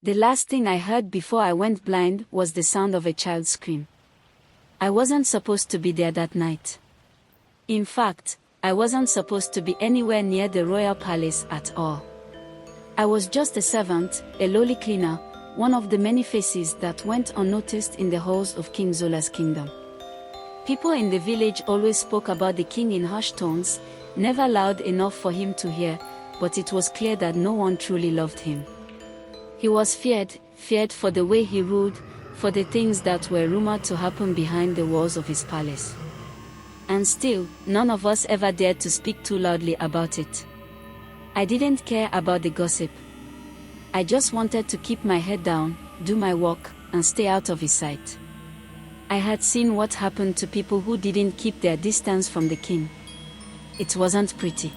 The last thing I heard before I went blind was the sound of a child's scream. I wasn't supposed to be there that night. In fact, I wasn't supposed to be anywhere near the royal palace at all. I was just a servant, a lowly cleaner, one of the many faces that went unnoticed in the halls of King Zola's kingdom. People in the village always spoke about the king in hushed tones, never loud enough for him to hear, but it was clear that no one truly loved him. He was feared for the way he ruled, for the things that were rumored to happen behind the walls of his palace. And still, none of us ever dared to speak too loudly about it. I didn't care about the gossip. I just wanted to keep my head down, do my work, and stay out of his sight. I had seen what happened to people who didn't keep their distance from the king. It wasn't pretty.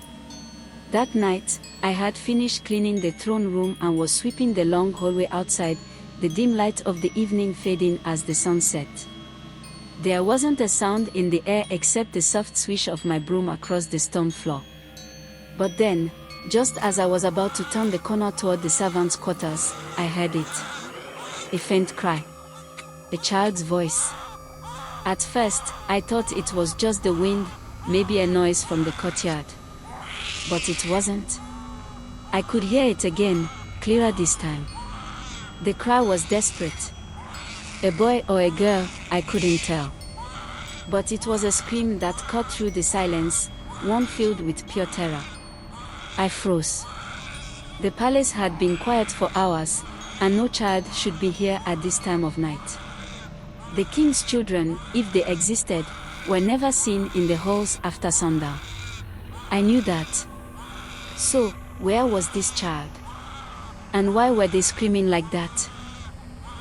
That night, I had finished cleaning the throne room and was sweeping the long hallway outside, the dim light of the evening fading as the sun set. There wasn't a sound in the air except the soft swish of my broom across the stone floor. But then, just as I was about to turn the corner toward the servants' quarters, I heard it. A faint cry. A child's voice. At first, I thought it was just the wind, maybe a noise from the courtyard. But it wasn't. I could hear it again, clearer this time. The cry was desperate. A boy or a girl, I couldn't tell. But it was a scream that cut through the silence, one filled with pure terror. I froze. The palace had been quiet for hours, and no child should be here at this time of night. The king's children, if they existed, were never seen in the halls after sundown. I knew that. So, where was this child? And why were they screaming like that?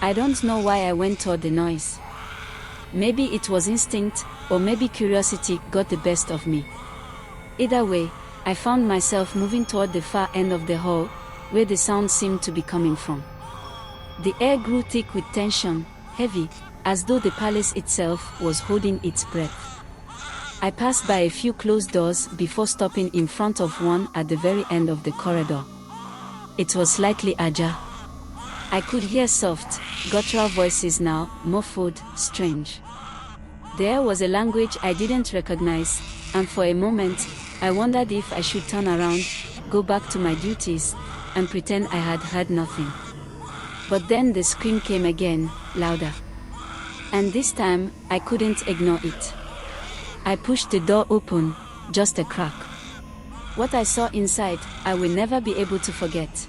I don't know why I went toward the noise. Maybe it was instinct, or maybe curiosity got the best of me. Either way, I found myself moving toward the far end of the hall, where the sound seemed to be coming from. The air grew thick with tension, heavy, as though the palace itself was holding its breath. I passed by a few closed doors before stopping in front of one at the very end of the corridor. It was slightly ajar. I could hear soft, guttural voices now, muffled, strange. There was a language I didn't recognize, and for a moment, I wondered if I should turn around, go back to my duties, and pretend I had heard nothing. But then the scream came again, louder. And this time, I couldn't ignore it. I pushed the door open, just a crack. What I saw inside, I will never be able to forget.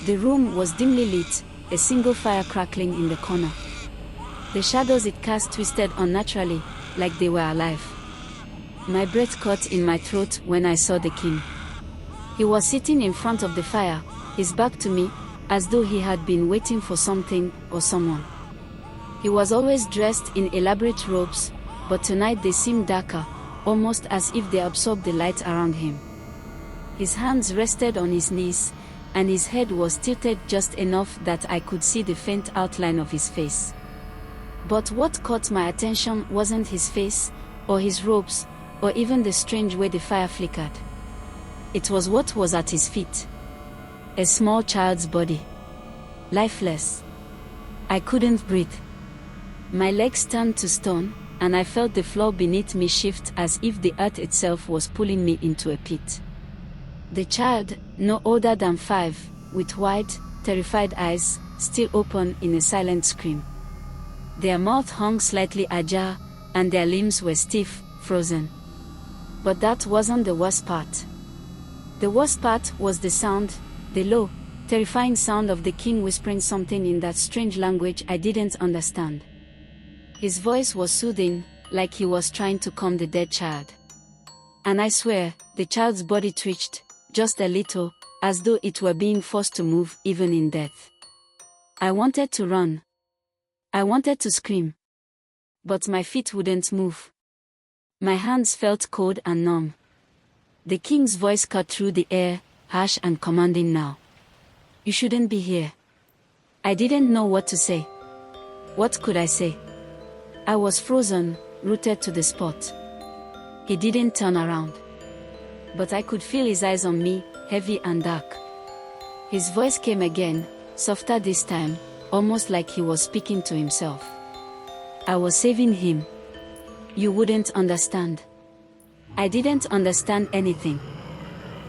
The room was dimly lit, a single fire crackling in the corner. The shadows it cast twisted unnaturally, like they were alive. My breath caught in my throat when I saw the king. He was sitting in front of the fire, his back to me, as though he had been waiting for something or someone. He was always dressed in elaborate robes, but tonight they seemed darker, almost as if they absorbed the light around him. His hands rested on his knees, and his head was tilted just enough that I could see the faint outline of his face. But what caught my attention wasn't his face, or his robes, or even the strange way the fire flickered. It was what was at his feet. A small child's body. Lifeless. I couldn't breathe. My legs turned to stone, and I felt the floor beneath me shift as if the earth itself was pulling me into a pit. The child, no older than 5, with wide, terrified eyes, still open in a silent scream. Their mouth hung slightly ajar, and their limbs were stiff, frozen. But that wasn't the worst part. The worst part was the sound, the low, terrifying sound of the king whispering something in that strange language I didn't understand. His voice was soothing, like he was trying to calm the dead child. And I swear, the child's body twitched, just a little, as though it were being forced to move even in death. I wanted to run. I wanted to scream. But my feet wouldn't move. My hands felt cold and numb. The king's voice cut through the air, harsh and commanding now. You shouldn't be here. I didn't know what to say. What could I say? I was frozen, rooted to the spot. He didn't turn around. But I could feel his eyes on me, heavy and dark. His voice came again, softer this time, almost like he was speaking to himself. I was saving him. You wouldn't understand. I didn't understand anything.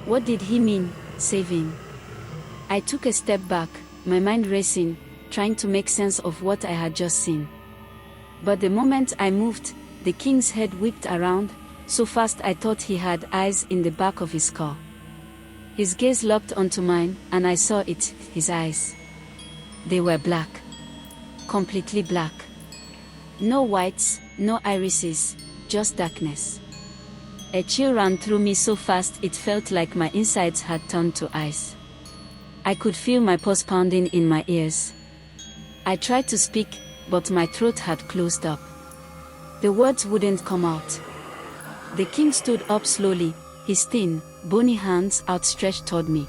What did he mean, saving? I took a step back, my mind racing, trying to make sense of what I had just seen. But the moment I moved, the king's head whipped around, so fast I thought he had eyes in the back of his skull. His gaze locked onto mine, and I saw it, his eyes. They were black. Completely black. No whites, no irises, just darkness. A chill ran through me so fast it felt like my insides had turned to ice. I could feel my pulse pounding in my ears. I tried to speak, but my throat had closed up. The words wouldn't come out. The king stood up slowly, his thin, bony hands outstretched toward me.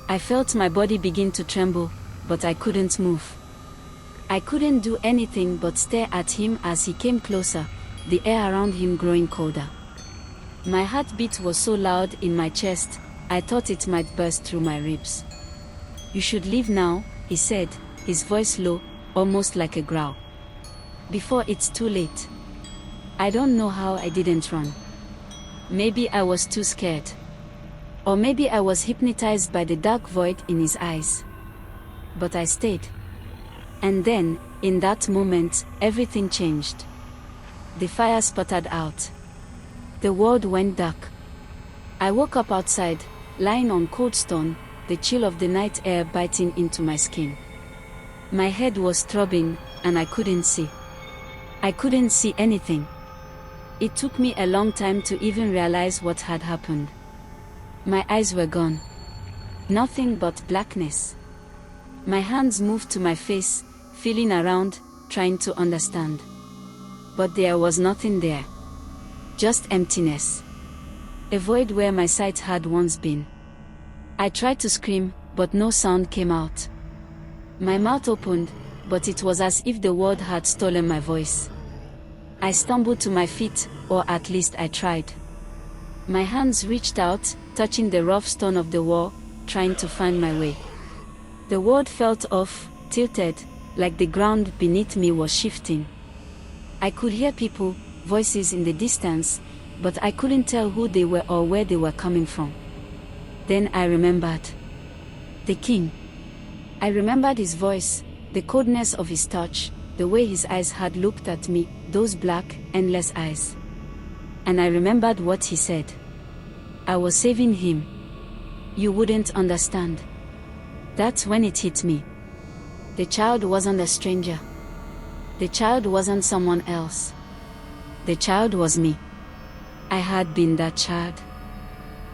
I felt my body begin to tremble, but I couldn't move. I couldn't do anything but stare at him as he came closer, the air around him growing colder. My heartbeat was so loud in my chest, I thought it might burst through my ribs. "You should leave now," he said, his voice low, almost like a growl. "Before it's too late." I don't know how I didn't run. Maybe I was too scared. Or maybe I was hypnotized by the dark void in his eyes. But I stayed. And then, in that moment, everything changed. The fire sputtered out. The world went dark. I woke up outside, lying on cold stone, the chill of the night air biting into my skin. My head was throbbing, and I couldn't see. I couldn't see anything. It took me a long time to even realize what had happened. My eyes were gone. Nothing but blackness. My hands moved to my face, feeling around, trying to understand. But there was nothing there. Just emptiness. A void where my sight had once been. I tried to scream, but no sound came out. My mouth opened, but it was as if the world had stolen my voice. I stumbled to my feet, or at least I tried. My hands reached out, touching the rough stone of the wall, trying to find my way. The world felt off, tilted, like the ground beneath me was shifting. I could hear people, voices in the distance, but I couldn't tell who they were or where they were coming from. Then I remembered. The king. I remembered his voice, the coldness of his touch, the way his eyes had looked at me, those black, endless eyes. And I remembered what he said. I was saving him. You wouldn't understand. That's when it hit me. The child wasn't a stranger. The child wasn't someone else. The child was me. I had been that child.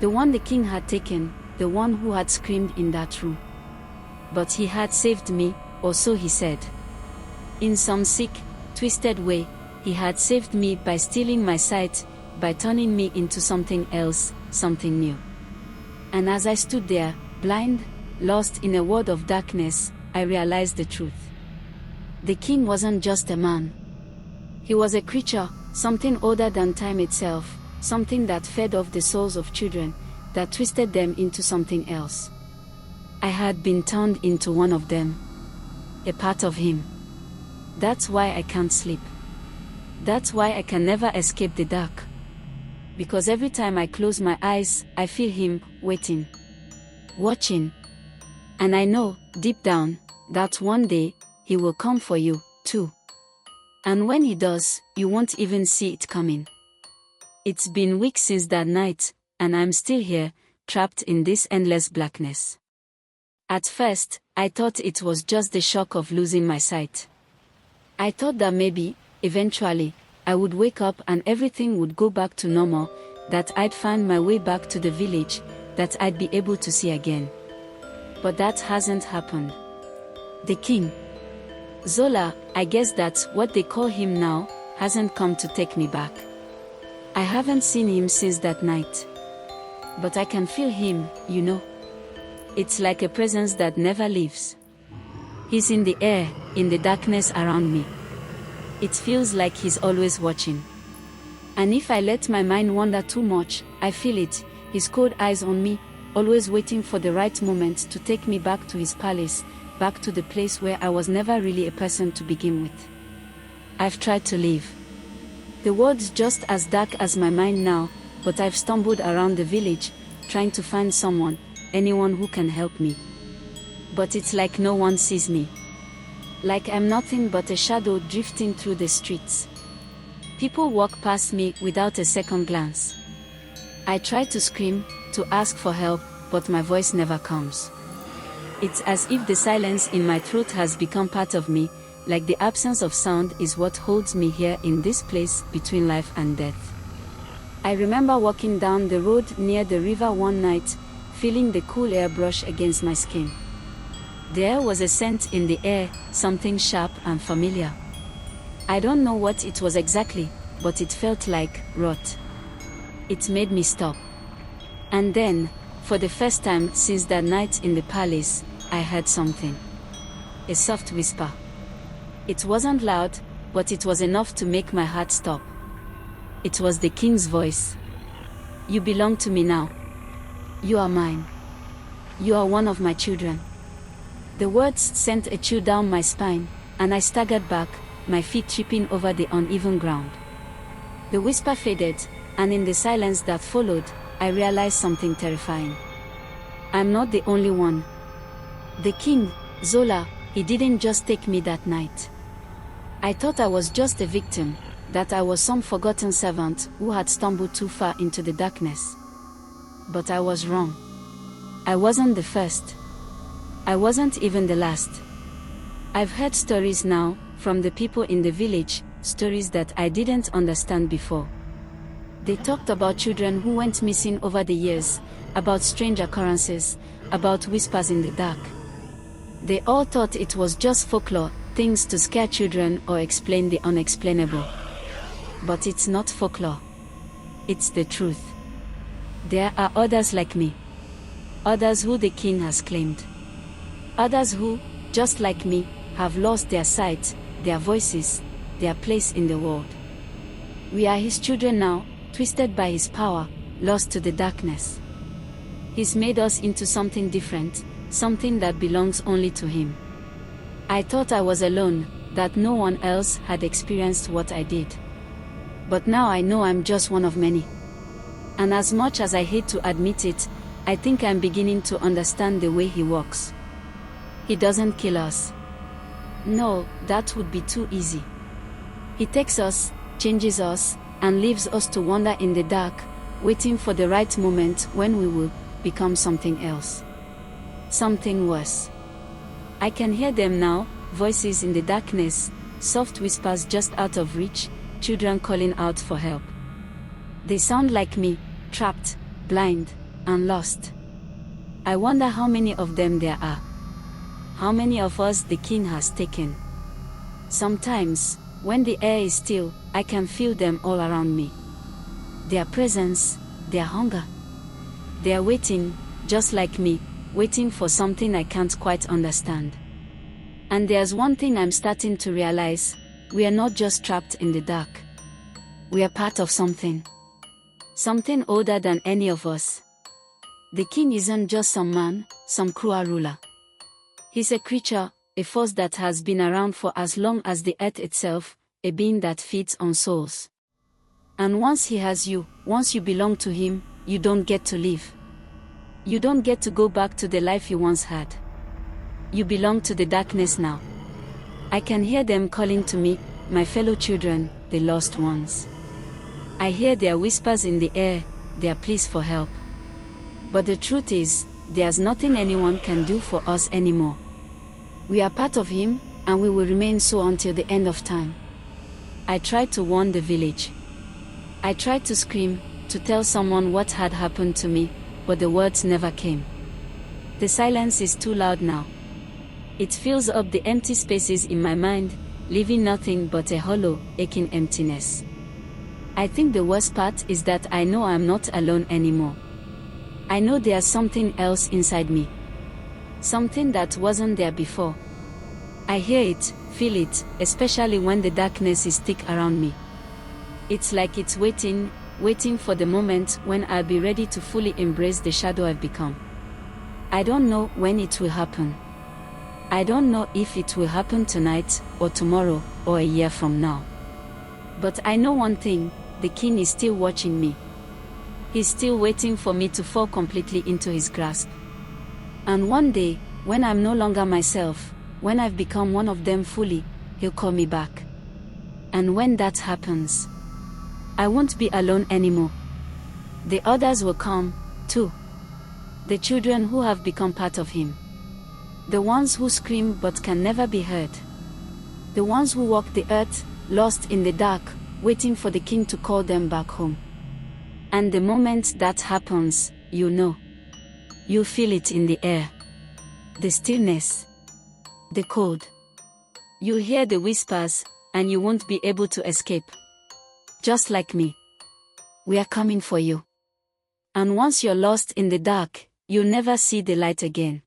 The one the king had taken, the one who had screamed in that room. But he had saved me, or so he said. In some sick, twisted way, he had saved me by stealing my sight, by turning me into something else, something new. And as I stood there, blind, lost in a world of darkness, I realized the truth. The king wasn't just a man. He was a creature, something older than time itself, something that fed off the souls of children, that twisted them into something else. I had been turned into one of them. A part of him. That's why I can't sleep. That's why I can never escape the dark. Because every time I close my eyes, I feel him, waiting. Watching. And I know, deep down, that one day, he will come for you, too. And when he does, you won't even see it coming. It's been weeks since that night, and I'm still here, trapped in this endless blackness. At first, I thought it was just the shock of losing my sight. I thought that maybe, eventually, I would wake up and everything would go back to normal, that I'd find my way back to the village, that I'd be able to see again. But that hasn't happened. The king. Zola, I guess that's what they call him now, hasn't come to take me back. I haven't seen him since that night. But I can feel him, you know. It's like a presence that never leaves. He's in the air, in the darkness around me. It feels like he's always watching. And if I let my mind wander too much, I feel it, his cold eyes on me, always waiting for the right moment to take me back to his palace, back to the place where I was never really a person to begin with. I've tried to leave. The world's just as dark as my mind now, but I've stumbled around the village, trying to find someone, anyone who can help me. But it's like no one sees me. Like I'm nothing but a shadow drifting through the streets. People walk past me without a second glance. I try to scream, to ask for help, but my voice never comes. It's as if the silence in my throat has become part of me, like the absence of sound is what holds me here in this place between life and death. I remember walking down the road near the river one night, feeling the cool air brush against my skin. There was a scent in the air, something sharp and familiar. I don't know what it was exactly, but it felt like rot. It made me stop. And then, for the first time since that night in the palace, I heard something. A soft whisper. It wasn't loud, but it was enough to make my heart stop. It was the king's voice. You belong to me now. You are mine. You are one of my children. The words sent a chill down my spine, and I staggered back, my feet tripping over the uneven ground. The whisper faded, and in the silence that followed, I realized something terrifying. I'm not the only one. The King, Zola, he didn't just take me that night. I thought I was just a victim, that I was some forgotten servant who had stumbled too far into the darkness. But I was wrong. I wasn't the first. I wasn't even the last. I've heard stories now, from the people in the village, stories that I didn't understand before. They talked about children who went missing over the years, about strange occurrences, about whispers in the dark. They all thought it was just folklore, things to scare children or explain the unexplainable. But it's not folklore. It's the truth. There are others like me. Others who the king has claimed. Others who, just like me, have lost their sight, their voices, their place in the world. We are his children now, twisted by his power, lost to the darkness. He's made us into something different, something that belongs only to him. I thought I was alone, that no one else had experienced what I did. But now I know I'm just one of many. And as much as I hate to admit it, I think I'm beginning to understand the way he works. He doesn't kill us. No, that would be too easy. He takes us, changes us, and leaves us to wander in the dark, waiting for the right moment when we will become something else. Something worse. I can hear them now, voices in the darkness, soft whispers just out of reach, children calling out for help. They sound like me, trapped, blind, and lost. I wonder how many of them there are. How many of us the king has taken. Sometimes, when the air is still, I can feel them all around me. Their presence, their hunger. They are waiting, just like me, waiting for something I can't quite understand. And there's one thing I'm starting to realize, we are not just trapped in the dark. We are part of something. Something older than any of us. The king isn't just some man, some cruel ruler. He's a creature, a force that has been around for as long as the earth itself, a being that feeds on souls. And once he has you, once you belong to him, you don't get to leave. You don't get to go back to the life you once had. You belong to the darkness now. I can hear them calling to me, my fellow children, the lost ones. I hear their whispers in the air, their pleas for help. But the truth is, there's nothing anyone can do for us anymore. We are part of him, and we will remain so until the end of time. I tried to warn the village. I tried to scream, to tell someone what had happened to me, but the words never came. The silence is too loud now. It fills up the empty spaces in my mind, leaving nothing but a hollow, aching emptiness. I think the worst part is that I know I'm not alone anymore. I know there's something else inside me. Something that wasn't there before. I hear it, feel it, especially when the darkness is thick around me. It's like it's waiting for the moment when I'll be ready to fully embrace the shadow I've become. I don't know when it will happen. I don't know if it will happen tonight, or tomorrow, or a year from now. But I know one thing, the king is still watching me. He's still waiting for me to fall completely into his grasp. And one day, when I'm no longer myself, when I've become one of them fully, he'll call me back. And when that happens, I won't be alone anymore. The others will come, too. The children who have become part of him. The ones who scream but can never be heard. The ones who walk the earth, lost in the dark, waiting for the king to call them back home. And the moment that happens, you know. You feel it in the air. The stillness. The cold. You hear the whispers, and you won't be able to escape. Just like me. We are coming for you. And once you're lost in the dark, you'll never see the light again.